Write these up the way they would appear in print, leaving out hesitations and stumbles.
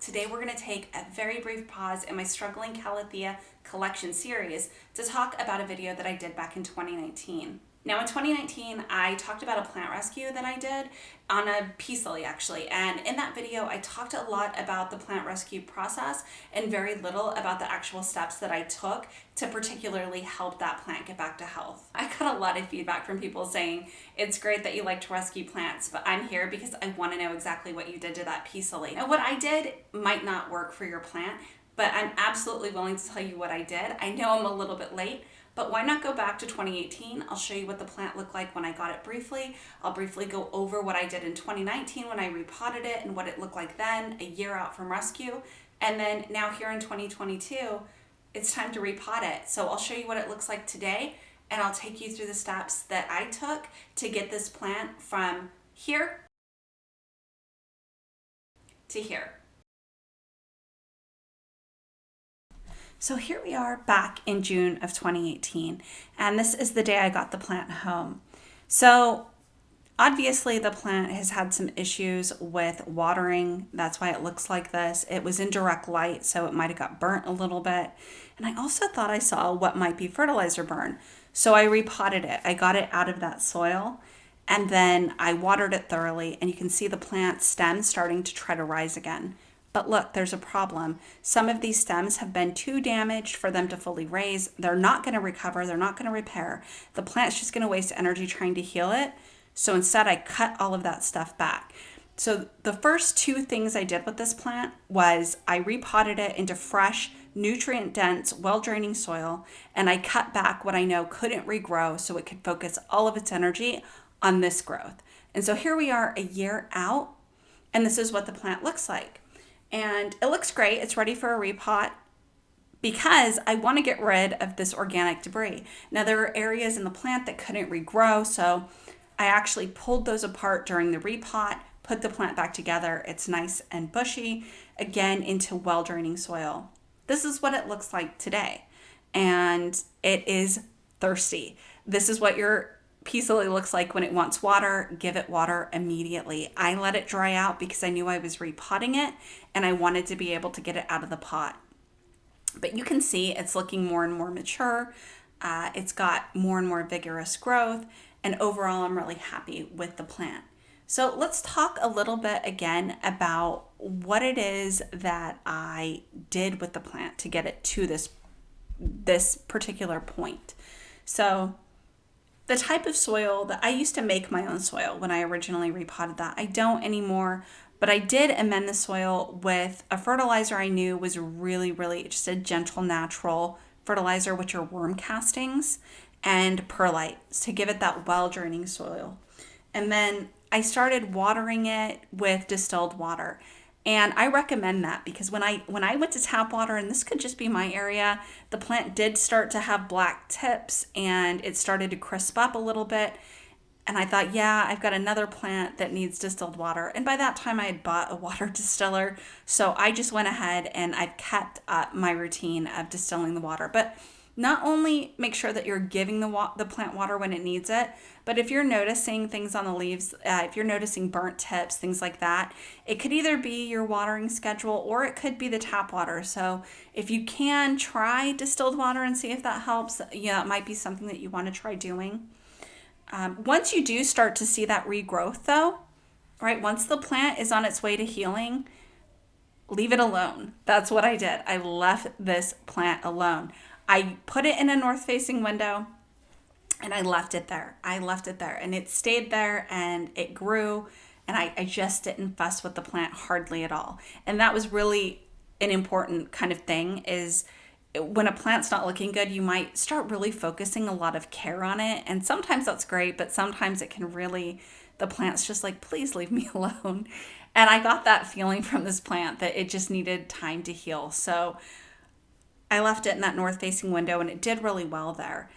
Today we're going to take a very brief pause in my Struggling Calathea collection series to talk about a video that I did back in 2019. Now in 2019, I talked about a plant rescue that I did on a peace lily actually, and in that video I talked a lot about the plant rescue process and very little about the actual steps that I took to particularly help that plant get back to health. I got a lot of feedback from people saying, it's great that you like to rescue plants, but I'm here because I want to know exactly what you did to that peace lily. Now what I did might not work for your plant, but I'm absolutely willing to tell you what I did. I know I'm a little bit late, but why not go back to 2018? I'll show you what the plant looked like when I got it briefly. I'll briefly go over what I did in 2019 when I repotted it and what it looked like then, a year out from rescue. And then now here in 2022, it's time to repot it. So I'll show you what it looks like today, and I'll take you through the steps that I took to get this plant from here to here. So here we are back in June of 2018, and this is the day I got the plant home. So obviously the plant has had some issues with watering. That's why it looks like this. It was in direct light, so it might have got burnt a little bit. And I also thought I saw what might be fertilizer burn. So I repotted it. I got it out of that soil, and then I watered it thoroughly, and you can see the plant stem starting to try to rise again. But look, there's a problem. Some of these stems have been too damaged for them to fully raise. They're not going to recover. They're not going to repair. The plant's just going to waste energy trying to heal it. So instead, I cut all of that stuff back. So the first two things I did with this plant was I repotted it into fresh, nutrient-dense, well-draining soil, and I cut back what I know couldn't regrow so it could focus all of its energy on this growth. And so here we are a year out, and this is what the plant looks like. And it looks great. It's ready for a repot because I want to get rid of this organic debris. Now there are areas in the plant that couldn't regrow, so I actually pulled those apart during the repot, put the plant back together. It's nice and bushy, again into well-draining soil. This is what it looks like today, and it is thirsty. This is what your peace lily looks like when it wants water. Give it water immediately. I let it dry out because I knew I was repotting it and I wanted to be able to get it out of the pot. But you can see it's looking more and more mature. It's got more and more vigorous growth, and overall I'm really happy with the plant. So let's talk a little bit again about what it is that I did with the plant to get it to this particular point. So the type of soil that I used to make my own soil when I originally repotted that. I don't anymore, but I did amend the soil with a fertilizer I knew was really, really just a gentle, natural fertilizer, which are worm castings, and perlite to give it that well-draining soil. And then I started watering it with distilled water. And I recommend that because when I went to tap water, and this could just be my area, the plant did start to have black tips and it started to crisp up a little bit. And I thought, yeah, I've got another plant that needs distilled water. And by that time I had bought a water distiller. So I just went ahead and I've kept up my routine of distilling the water. But not only make sure that you're giving the plant water when it needs it, but if you're noticing things on the leaves, if you're noticing burnt tips, things like that, it could either be your watering schedule or it could be the tap water. So if you can try distilled water and see if that helps, it might be something that you want to try doing. Once you do start to see that regrowth though, right, once the plant is on its way to healing, leave it alone. That's what I did. I left this plant alone. I put it in a north-facing window and I left it there. And it stayed there and it grew, and I just didn't fuss with the plant hardly at all. And that was really an important kind of thing, is when a plant's not looking good, you might start really focusing a lot of care on it. And sometimes that's great, but sometimes it can really, the plant's just like, please leave me alone. And I got that feeling from this plant that it just needed time to heal. So I left it in that north-facing window and it did really well there.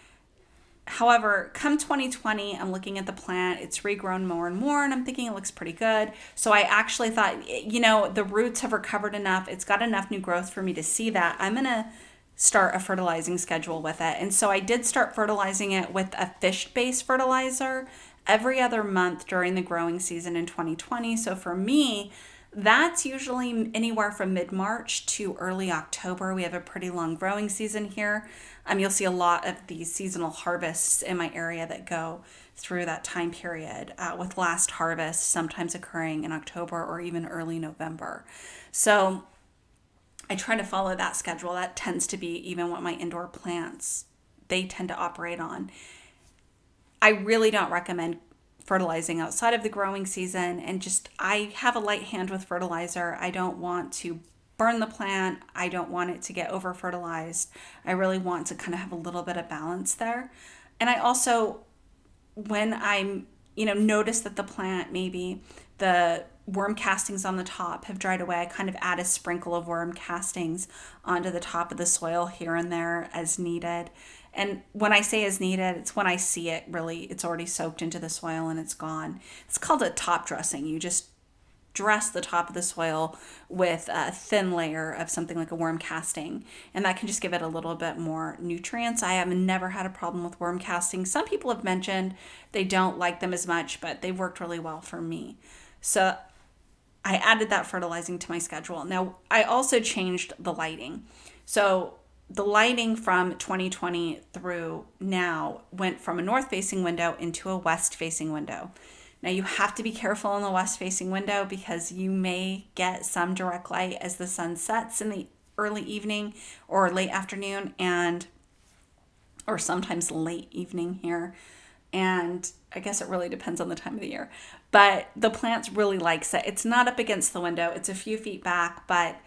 However, come 2020, I'm looking at the plant, it's regrown more and more, and I'm thinking it looks pretty good. So I actually thought, the roots have recovered enough, it's got enough new growth for me to see that. I'm going to start a fertilizing schedule with it. And so I did start fertilizing it with a fish-based fertilizer every other month during the growing season in 2020. So for me, That's usually anywhere from mid-March to early October. We have a pretty long growing season here. You'll see a lot of these seasonal harvests in my area that go through that time period, with last harvest sometimes occurring in October or even early November. So I try to follow that schedule. That tends to be even what my indoor plants, they tend to operate on. I really don't recommend fertilizing outside of the growing season, and just I have a light hand with fertilizer. I don't want to burn the plant. I don't want it to get over fertilized. I really want to kind of have a little bit of balance there. And I also, when I'm, notice that the plant, maybe the worm castings on the top have dried away, I kind of add a sprinkle of worm castings onto the top of the soil here and there as needed. And when I say as needed, it's when I see it really, it's already soaked into the soil and it's gone. It's called a top dressing. You just dress the top of the soil with a thin layer of something like a worm casting, and that can just give it a little bit more nutrients. I have never had a problem with worm casting. Some people have mentioned they don't like them as much, but they've worked really well for me. So I added that fertilizing to my schedule. Now, I also changed the lighting. So the lighting from 2020 through now went from a north facing window into a west facing window. Now, you have to be careful in the west facing window because you may get some direct light as the sun sets in the early evening or late afternoon, or sometimes late evening here. And I guess it really depends on the time of the year. But the plant really likes it. It's not up against the window. It's a few feet back, but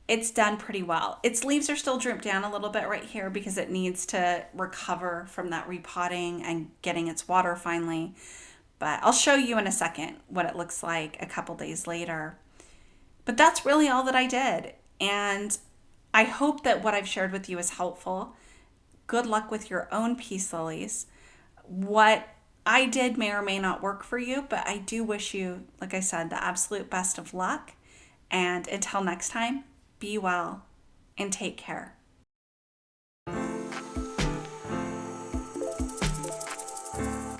it's done pretty well. Its leaves are still drooped down a little bit right here because it needs to recover from that repotting and getting its water finally. But I'll show you in a second what it looks like a couple days later. But that's really all that I did. And I hope that what I've shared with you is helpful. Good luck with your own peace lilies. What I did may or may not work for you, but I do wish you, like I said, the absolute best of luck. And until next time, be well and take care.